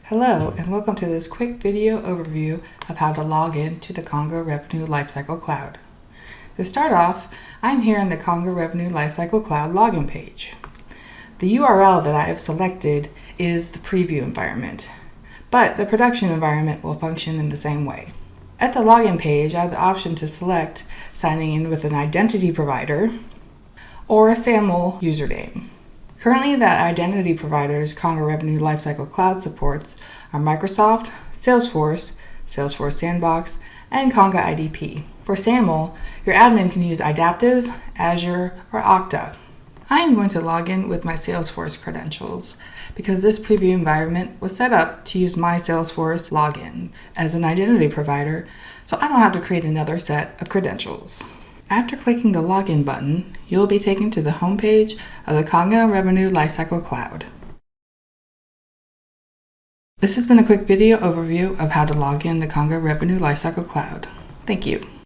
Hello, and welcome to this quick video overview of how to log in to the Conga Revenue Lifecycle Cloud. To start off, I'm here in the Conga Revenue Lifecycle Cloud login page. The URL that I have selected is the preview environment, but the production environment will function in the same way. At the login page, I have the option to select signing in with an identity provider or a SAML username. Currently, the identity providers Conga Revenue Lifecycle Cloud supports are Microsoft, Salesforce, Salesforce Sandbox, and Conga IDP. For SAML, your admin can use Idaptive, Azure, or Okta. I am going to log in with my Salesforce credentials because this preview environment was set up to use my Salesforce login as an identity provider, so I don't have to create another set of credentials. After clicking the Login button, you'll be taken to the home page of the Conga Revenue Lifecycle Cloud. This has been a quick video overview of how to log in the Conga Revenue Lifecycle Cloud. Thank you.